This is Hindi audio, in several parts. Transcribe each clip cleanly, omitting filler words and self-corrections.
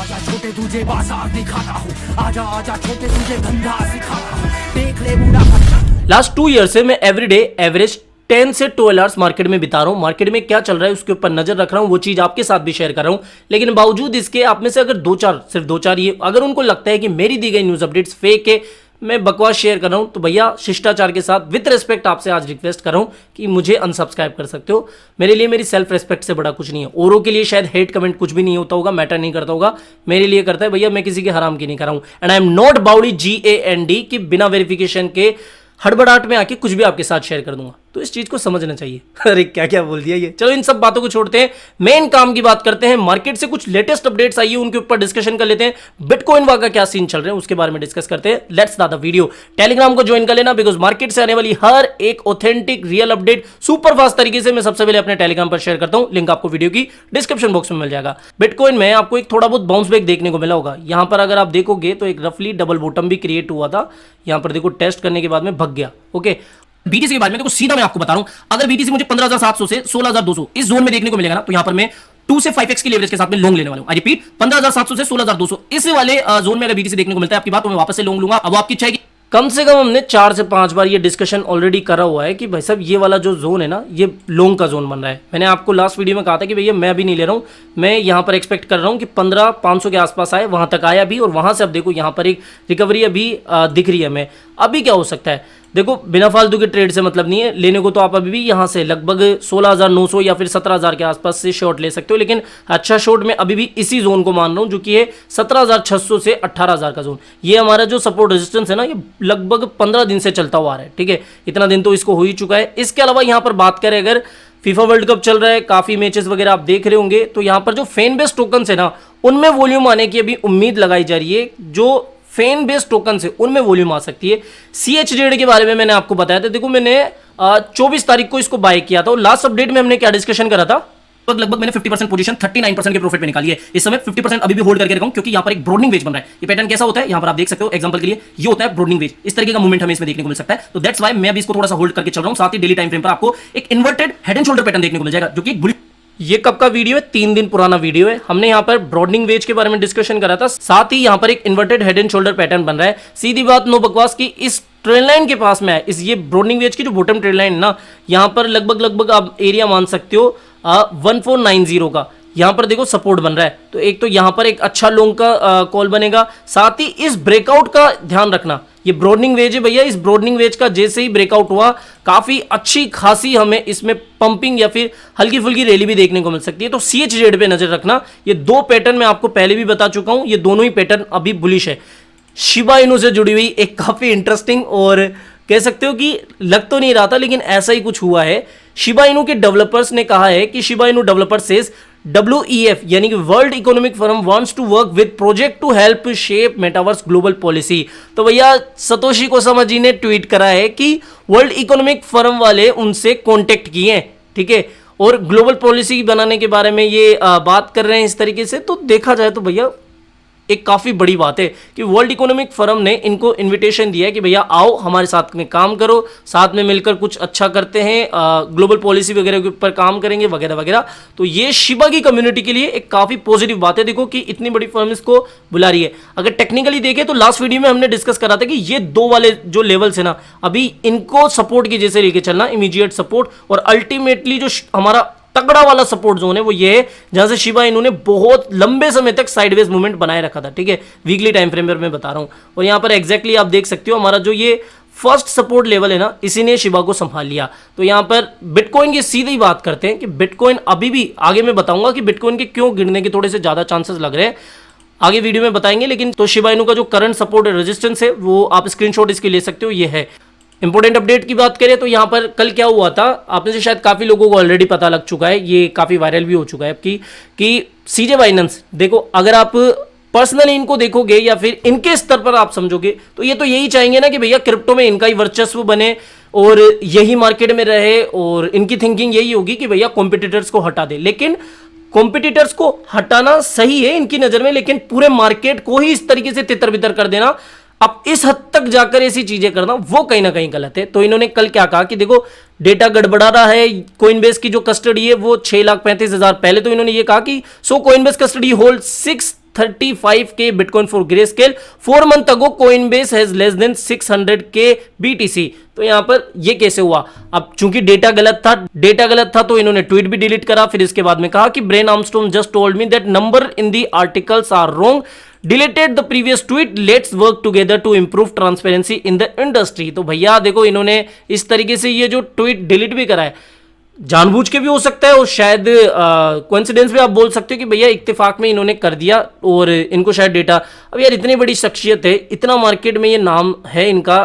आजा छोटे तुझे बाजार दिखाता हूँ, आजा आजा छोटे तुझे धंधा सिखाता हूँ, देख ले बूढ़ा खच्चर। लास्ट 2 ईयर से मैं एवरीडे एवरेज 10 से 12 आवर्स मार्केट में बिता रहा हूँ। मार्केट में क्या चल रहा है उसके ऊपर नजर रख रहा हूँ, वो चीज आपके साथ भी शेयर कर रहा हूँ। लेकिन बावजूद इसके आप में से अगर सिर्फ दो चार ये अगर उनको लगता है कि मेरी दी गई न्यूज अपडेट्स फेक है, मैं बकवास शेयर कर रहा हूं, तो भैया शिष्टाचार के साथ विद रिस्पेक्ट आपसे आज रिक्वेस्ट कर रहा हूं कि मुझे अनसब्सक्राइब कर सकते हो। मेरे लिए मेरी सेल्फ रिस्पेक्ट से बड़ा कुछ नहीं है। औरों के लिए शायद हेट कमेंट कुछ भी नहीं होता होगा, मैटर नहीं करता होगा, मेरे लिए करता है। भैया मैं किसी के हराम की नहीं कर रहा हूं। एंड आई एम नॉट बाउली GAND कि बिना वेरिफिकेशन के हड़बड़ाहट में आके कुछ भी आपके साथ शेयर कर दूंगा, तो इस चीज को समझना चाहिए। अरे क्या क्या बोल दिया ये। चलो इन सब बातों को छोड़ते हैं, मेन काम की बात करते हैं। मार्केट से कुछ लेटेस्ट अपडेट्स आई है, उनके ऊपर डिस्कशन कर लेते हैं। बिटकॉइन का क्या सीन चल रहे हैं उसके बारे में डिस्कस करते हैं। Let's start the video. Telegram को ज्वाइन कर लेना, बिकॉज मार्केट से आने वाली हर एक authentic real update super fast तरीके से मैं सबसे पहले अपने टेलीग्राम पर शेयर करता हूं। लिंक आपको वीडियो की डिस्क्रिप्शन बॉक्स में मिल जाएगा। बिटकॉइन में आपको एक थोड़ा बहुत बाउंस बैक देखने को मिला होगा। यहां पर अगर आप देखोगे तो एक रफली डबल बॉटम भी क्रिएट हुआ था। यहां पर देखो टेस्ट करने के बाद में भग गया। ओके, बीटीसी के बारे में देखो सीधा मैं आपको बता रहा हूं, अगर बीटीसी मुझे 15,700 से 16,200 इस जोन में देखने को मिलेगा ना, तो यहां पर मैं 2 से 5x की लेवरेज के साथ में लॉन्ग लेने वाला हूं। आई रिपीट, 15,700 से 16,200 इस वाले जोन में अगर बीटीसी देखने को मिलता है आपकी बात, तो मैं वापस से लॉन्ग लूंगा। अब आपकी इच्छा है कि कम से कम हमने 4 से 5 बार ये डिस्कशन ऑलरेडी करा हुआ है कि भाई साहब ये वाला जो जोन है ना, ये लॉन्ग का जोन बन रहा है। मैंने आपको लास्ट वीडियो में कहा था कि भैया मैं भी नहीं ले रहा हूं, मैं यहां पर एक्सपेक्ट कर रहा हूं कि 15,500 के आसपास आए, वहां तक आया भी, और वहां से अब देखो यहां पर एक रिकवरी अभी दिख रही है। मैं अभी क्या हो सकता है, देखो बिना फालतू के ट्रेड से मतलब नहीं है, लेने को तो आप अभी भी यहां से लगभग 16,900 या फिर 17,000 के आसपास से शॉर्ट ले सकते हो। लेकिन अच्छा शॉर्ट में अभी भी इसी जोन को मान रहा हूं जो कि है 17,600 से 18,000 का जोन। ये हमारा जो सपोर्ट रेजिस्टेंस है ना, ये लगभग 15 दिन से चलता हुआ आ रहा है। ठीक है, इतना दिन तो इसको हो ही चुका है। इसके अलावा यहां पर बात करें, अगर फीफा वर्ल्ड कप चल रहा है, काफी मैचेस वगैरह आप देख रहे होंगे, तो यहां पर जो फैन बेस टोकन है ना, उनमें वॉल्यूम आने की अभी उम्मीद लगाई जा रही है। जो फैन बेस्ड टोकन से उनमें वॉल्यूम आ सकती है। CHZ के बारे में मैंने आपको बताया था। देखो मैंने 24 तारीख को इसको बाय किया था, और लास्ट अपडेट में हमने क्या डिस्कशन करा था, लगभग मैंने 50% पोजीशन 39% के प्रॉफिट में निकाली है। इस समय 50% अभी भी होल्ड करके रखा हूं, क्योंकि यहां पर एक ब्रॉडनिंग वेज बन रहा है। ये पैटर्न कैसा होता है यहां पर आप देख सकते हो, एग्जांपल के लिए ये होता है ब्रॉडनिंग वेज। इस तरीके का मूवमेंट हमें इसमें देखने को मिल सकता है। तो दैट्स व्हाई मैं भी इसको थोड़ा सा होल्ड करके चल रहा हूं। साथ ही डेली टाइम फ्रेम पर आपको एक inverted head and shoulder pattern देखने को मिल जाएगा, जो कि ये कब का वीडियो है, 3 दिन पुराना वीडियो है। हमने यहाँ पर ब्रॉडनिंग वेज के बारे में डिस्कशन करा था, साथ ही यहाँ पर एक inverted head and shoulder pattern बन रहा है। सीधी बात नो बकवास की इस ट्रेंड लाइन के पास में है, इस ये ब्रॉडनिंग वेज की जो बॉटम ट्रेंड लाइन ना, यहाँ पर लगभग आप एरिया मान सकते हो 1490 का। यहां पर देखो सपोर्ट बन रहा है, तो एक तो यहां पर एक अच्छा लॉन्ग का कॉल बनेगा। साथ ही इस ब्रेकआउट का ध्यान रखना, ये ब्रॉडनिंग वेज है भैया, इस ब्रॉडनिंग वेज का जैसे ही ब्रेकआउट हुआ, काफी अच्छी खासी हमें इसमें पंपिंग या फिर हल्की फुल्की रैली भी देखने को मिल सकती है। तो CHZ पे नजर रखना। ये 2 पैटर्न मैं आपको पहले भी बता चुका हूं, ये दोनों ही पैटर्न अभी बुलिश है। शिबा इनू से जुड़ी हुई एक काफी इंटरेस्टिंग, और कह सकते हो कि लग तो नहीं रहा था लेकिन ऐसा ही कुछ हुआ है। शिबा इनू के डेवलपर्स ने कहा है कि Shiba Inu developer says WEF यानी कि world economic forum wants to work with project to help shape metaverse global policy. तो भैया सतोशी कोसामा ने ट्वीट करा है कि वर्ल्ड इकोनॉमिक फोरम वाले उनसे कांटेक्ट किए हैं, ठीक है, और ग्लोबल पॉलिसी बनाने के बारे में ये बात कर रहे हैं इस तरीके से। तो देखा जाए तो भैया एक काफ़ी बड़ी बात है कि वर्ल्ड इकोनॉमिक फोरम ने इनको इनविटेशन दिया है कि भैया आओ हमारे साथ में काम करो, साथ में मिलकर कुछ अच्छा करते हैं, ग्लोबल पॉलिसी वगैरह के ऊपर काम करेंगे वगैरह वगैरह। तो ये शिबा की कम्युनिटी के लिए एक काफ़ी पॉजिटिव बात है। देखो कि इतनी बड़ी फर्म इसको बुला रही है। अगर टेक्निकली देखें तो लास्ट वीडियो में हमने डिस्कस करा था कि ये 2 वाले जो लेवल्स है ना, अभी इनको सपोर्ट की जैसे लेके चलना, इमीडिएट सपोर्ट, और अल्टीमेटली जो हमारा तगड़ा वाला सपोर्ट जोन है वो ये है जहां से शिबा इन्होंने बहुत लंबे समय तक साइडवेज मूवमेंट बनाए रखा था। ठीक है, वीकली टाइम फ्रेम पर मैं बता रहा हूं, और यहां पर एग्जैक्टली आप देख सकते हो हमारा जो ये फर्स्ट सपोर्ट लेवल है ना, इसी ने शिबा को संभाल लिया। तो यहां पर बिटकॉइन की सीधी बात करते हैं कि बिटकॉइन अभी भी, आगे मैं बताऊंगा कि बिटकॉइन के क्यों गिरने के थोड़े से ज्यादा चांसेस लग रहे हैं, आगे वीडियो में बताएंगे। लेकिन तो शिबा इनू का जो करंट सपोर्ट रेजिस्टेंस है वो आप स्क्रीनशॉट इसके ले सकते हो, ये है। इंपॉर्टेंट अपडेट की बात करें तो यहाँ पर कल क्या हुआ था, आपने से शायद काफ़ी लोगों को ऑलरेडी पता लग चुका है, ये काफ़ी वायरल भी हो चुका है कि CJ बाइनेंस, देखो अगर आप पर्सनली इनको देखोगे या फिर इनके स्तर पर आप समझोगे तो ये तो यही चाहेंगे ना कि भैया क्रिप्टो में इनका ही वर्चस्व बने और यही मार्केट में रहे, और इनकी थिंकिंग यही होगी कि भैया कॉम्पिटिटर्स को हटा दे। लेकिन कॉम्पिटिटर्स को हटाना सही है इनकी नज़र में, लेकिन पूरे मार्केट को ही इस तरीके से तितर बितर कर देना, अब इस हद तक जाकर ऐसी चीजें करना, वो कहीं ना कहीं गलत है। तो इन्होंने कल क्या कहा कि देखो डेटा गड़बड़ा रहा है, कोइनबेस की जो कस्टडी है वो 6,35,000, पहले तो इन्होंने ये कहा कि so Coinbase custody hold 35K bitcoin for Grayscale. 4 month ago Coinbase has less than 600K BTC। तो यहां पर ये कैसे हुआ? अब चूंकि डेटा गलत था तो इन्होंने ट्वीट भी डिलीट करा। फिर इसके बाद में कहा कि Brian Armstrong just told me that number in the articles are wrong, deleted the previous tweet, let's work together to improve transparency in the industry. तो भैया देखो, इन्होंने इस तरीके से ये जो ट्वीट डिलीट भी करा है, जानबूझ के भी हो सकता है और शायद कोइंसिडेंस भी आप बोल सकते हो कि भैया इत्तेफाक में इन्होंने कर दिया और इनको शायद डेटा। अब यार इतनी बड़ी शख्सियत है, इतना मार्केट में ये नाम है इनका,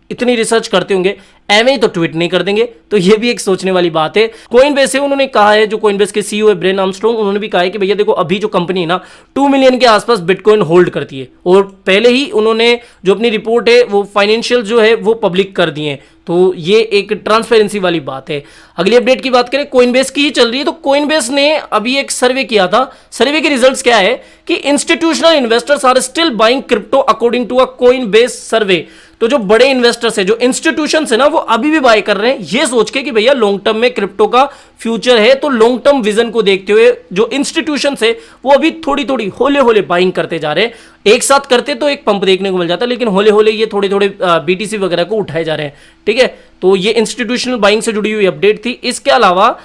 इतनी रिसर्च करते होंगे, एवं ही तो ट्वीट नहीं कर देंगे। तो ये भी एक सोचने वाली बात है। कोइनबेस से उन्होंने कहा है, जो कोइनबेस के सीईओ है ब्रेन आर्मस्ट्रॉन्ग, उन्होंने भी कहा है कि भैया देखो अभी जो कंपनी है ना 2 मिलियन के आसपास बिटकॉइन होल्ड करती है और पहले ही उन्होंने जो अपनी रिपोर्ट है वो फाइनेंशियल जो है वो पब्लिक कर दिए हैं। तो ये एक ट्रांसपेरेंसी वाली बात है। अगली अपडेट की बात करें, कोइनबेस की ही चल रही है। तो कोइनबेस ने अभी एक सर्वे किया था। सर्वे के रिजल्ट्स क्या है कि institutional investors are still buying crypto according to a Coinbase survey. तो जो बड़े इन्वेस्टर्स है, जो इंस्टीट्यूशंस है ना, वो अभी भी बाय कर रहे हैं, ये सोच के कि भैया लॉन्ग टर्म में क्रिप्टो का फ्यूचर है। तो लॉन्ग टर्म विजन को देखते हुए जो इंस्टीट्यूशंस है वो अभी थोड़ी थोड़ी होले होले बाइंग करते जा रहे हैं। एक साथ करते तो एक पंप देखने को मिल जाता, लेकिन होले होले ये थोड़े थोड़े बीटीसी वगैरह को उठाए जा रहे हैं। ठीक है, तो ये इंस्टीट्यूशनल बाइंग से जुड़ी हुई अपडेट थी। इसके अलावा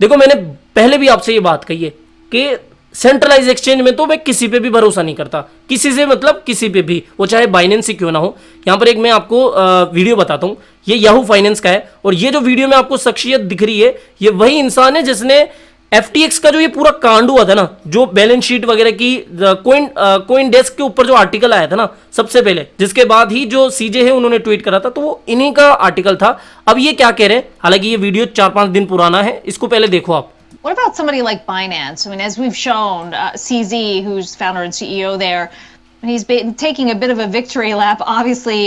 देखो, मैंने पहले भी आपसे ये बात कही है कि सेंट्रलाइज एक्सचेंज में तो मैं किसी पे भी भरोसा नहीं करता, किसी से मतलब किसी पे भी, वो चाहे बाइनेंस ही क्यों ना हो। यहां पर एक मैं आपको वीडियो बताता हूं, ये याहू फाइनेंस का है और ये जो वीडियो में आपको शख्सियत दिख रही है, ये वही इंसान है जिसने FTX का जो ये पूरा कांड हुआ था ना, जो बैलेंस शीट वगैरह की कोइन डेस्क के ऊपर जो आर्टिकल आया था ना सबसे पहले, जिसके बाद ही जो CJ है उन्होंने ट्वीट करा था, तो वो इन्हीं का आर्टिकल था। अब ये क्या कह रहे हैं, हालांकि ये वीडियो 4-5 दिन पुराना है, इसको पहले देखो आप। What about somebody like Binance? I mean, as we've shown, CZ, who's founder and CEO there, he's been taking a bit of a victory lap. Obviously,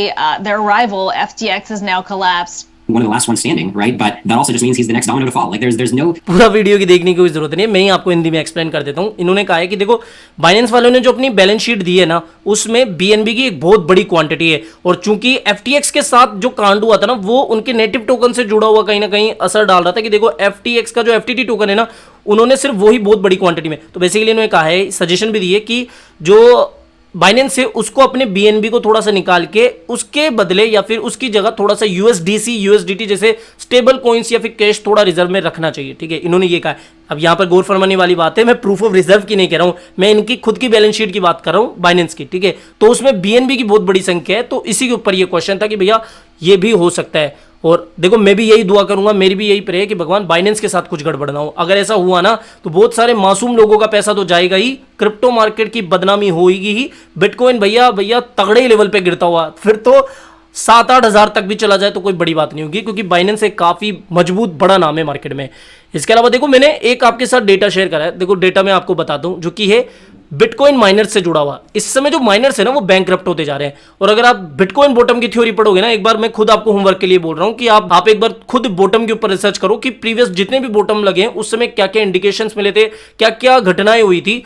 their rival FTX has now collapsed. One of the last ones standing, right? But that also just means he's the next domino to fall. Like there's no पूरा वीडियो की देखने की कोई जरूरत नहीं है, मैं ही आपको हिंदी में एक्सप्लेन कर देता हूँ। इन्होंने कहा है कि देखो, बाइनेंस वालों ने जो अपनी बैलेंस शीट दी है ना, उसमें BNB की एक बहुत बड़ी क्वांटिटी है और चूंकि FTX के साथ जो कांड हुआ था ना, वो उनके नेटिव टोकन से जुड़ा हुआ कहीं ना कहीं असर डाल रहा था कि देखो FTX का जो FTT टोकन है ना, उन्होंने सिर्फ वही बहुत बड़ी क्वांटिटी में, तो बेसिकली इन्होंने कहा है, सजेशन भी दी है कि जो बाइनेंस से उसको अपने BNB को थोड़ा सा निकाल के उसके बदले या फिर उसकी जगह थोड़ा सा USDC USDT जैसे स्टेबल कॉइन्स या फिर कैश थोड़ा रिजर्व में रखना चाहिए। ठीक है, इन्होंने ये कहा। अब यहां पर गौर फरमाने वाली बात है, मैं प्रूफ ऑफ रिजर्व की नहीं कह रहा हूं, मैं इनकी खुद की बैलेंस शीट की बात कर रहा हूं, बाइनेंस की। ठीक है, तो उसमें BNB की बहुत बड़ी संख्या है, तो इसी के ऊपर ये क्वेश्चन था कि भैया ये भी हो सकता है। और देखो, मैं भी यही दुआ करूंगा, मेरी भी यही प्रे है कि भगवान बाइनेंस के साथ कुछ गड़बड़ ना हो। अगर ऐसा हुआ ना तो बहुत सारे मासूम लोगों का पैसा तो जाएगा ही, क्रिप्टो मार्केट की बदनामी होगी ही। बिटकॉइन भैया तगड़े लेवल पे गिरता हुआ फिर तो 7-8 हज़ार तक भी चला जाए तो कोई बड़ी बात नहीं होगी, क्योंकि बाइनेंस एक काफी मजबूत बड़ा नाम है मार्केट में। इसके अलावा देखो, मैंने एक आपके साथ डेटा शेयर करा है। देखो, डेटा मैं आपको बताता हूं जो कि है बिटकॉइन माइनर्स से जुड़ा हुआ। इस समय जो माइनर्स है ना, वो बैंकरप्ट होते जा रहे हैं। और अगर आप बिटकॉइन बॉटम की थ्योरी पढ़ोगे ना, एक बार मैं खुद आपको होमवर्क के लिए बोल रहा हूं कि आप एक बार खुद बॉटम के ऊपर रिसर्च करो कि प्रीवियस जितने भी बॉटम लगे हैं उस समय क्या क्या इंडिकेशंस मिले थे, क्या क्या घटनाएं हुई थी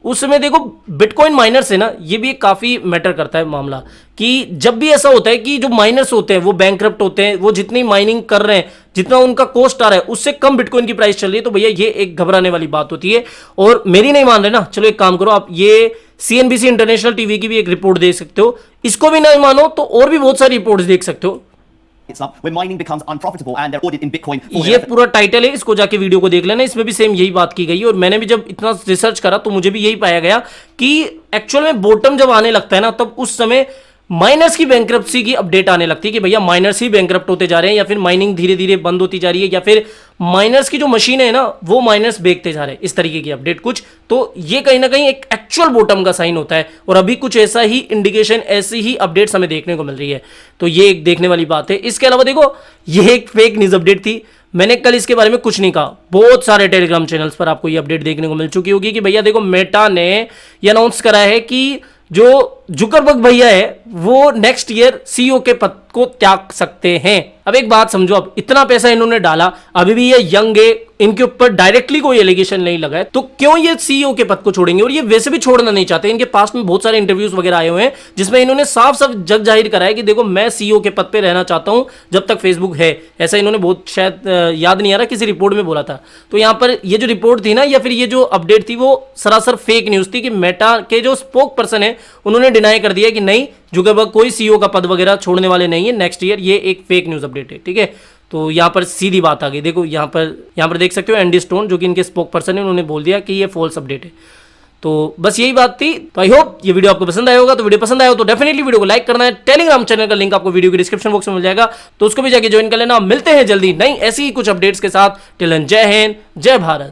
उस समय। देखो, बिटकॉइन माइनर्स है ना, ये भी काफी मैटर करता है मामला, कि जब भी ऐसा होता है कि जो माइनर्स होते हैं वो बैंकरप्ट होते हैं, वो जितनी माइनिंग कर रहे हैं, जितना उनका कॉस्ट आ रहा है उससे कम बिटकॉइन की प्राइस चल रही है, तो भैया ये एक घबराने वाली बात होती है। और मेरी नहीं मान रहे ना, चलो एक काम करो, आप ये CNBC इंटरनेशनल टीवी की भी एक रिपोर्ट देख सकते हो, इसको भी नहीं मानो तो और भी बहुत सारी रिपोर्ट्स देख सकते हो। When mining becomes unprofitable and they're audited in Bitcoin. ये पूरा टाइटल है, इसको जाके वीडियो को देख लेना, इसमें भी सेम यही बात की गई है। और मैंने भी जब इतना रिसर्च करा तो मुझे भी यही पाया गया कि एक्चुअल में बॉटम जब आने लगता है ना, तब उस समय माइनर्स की बैंकरप्सी की अपडेट आने लगती है कि भैया माइनर्स ही बैंकरप्ट होते जा रहे हैं, या फिर माइनिंग धीरे धीरे बंद होती जा रही है, या फिर माइनर्स की जो मशीन है ना वो माइनर्स बेचते जा रहे हैं, इस तरीके की अपडेट कुछ। तो ये कहीं ना कहीं एक एक्चुअल बॉटम का साइन होता है, और अभी कुछ ऐसा ही इंडिकेशन, ऐसी ही अपडेट्स हमें देखने को मिल रही है। तो ये एक देखने वाली बात है। इसके अलावा देखो, ये एक फेक न्यूज अपडेट थी, मैंने कल इसके बारे में कुछ नहीं कहा, बहुत सारे टेलीग्राम चैनल्स पर आपको ये अपडेट देखने को मिल चुकी होगी कि भैया देखो, मेटा ने ये अनाउंस करा है कि जो जुकरबर्ग भैया है वो नेक्स्ट ईयर सीईओ के पद को त्याग सकते हैं। अब एक बात समझो, अब इतना पैसा इन्होंने डाला, अभी भी ये यंग है, इनके ऊपर डायरेक्टली कोई एलिगेशन नहीं लगा है, तो क्यों ये सीईओ के पद को छोड़ेंगे? और ये वैसे भी छोड़ना नहीं चाहते। इनके पास में बहुत सारे इंटरव्यूज वगैरह आए हुए हैं जिसमें इन्होंने साफ साफ जग जाहिर करा है कि देखो मैं सीईओ के पद पे रहना चाहता हूं जब तक फेसबुक है। ऐसा इन्होंने बहुत, शायद याद नहीं आ रहा, किसी रिपोर्ट में बोला था। तो यहां पर ये जो रिपोर्ट थी ना, या फिर ये जो अपडेट थी, वो सरासर फेक न्यूज थी कि मेटा के जो स्पोक पर्सन है उन्होंने डिनाई कर दिया कि नहीं, जुकरबर्ग कोई सीईओ का पद वगैरह छोड़ने वाले नहीं है नेक्स्ट ईयर। ये एक फेक न्यूज अपडेट है, ठीक है। तो यहाँ पर सीधी बात आ गई। देखो यहाँ पर देख सकते हो, एंडी स्टोन जो कि इनके स्पोक पर्सन है, उन्होंने बोल दिया कि ये फॉल्स अपडेट है। तो बस यही बात थी। तो आई होप ये वीडियो आपको पसंद आया होगा। तो वीडियो पसंद आया हो तो डेफिनेटली वीडियो को लाइक करना है। टेलीग्राम चैनल का लिंक आपको वीडियो के डिस्क्रिप्शन बॉक्स में मिल जाएगा, तो उसको भी जाके ज्वाइन कर लेना। मिलते हैं जल्दी नई ऐसी ही कुछ अपडेट्स के साथ। टिल देन जय हिंद, जय भारत।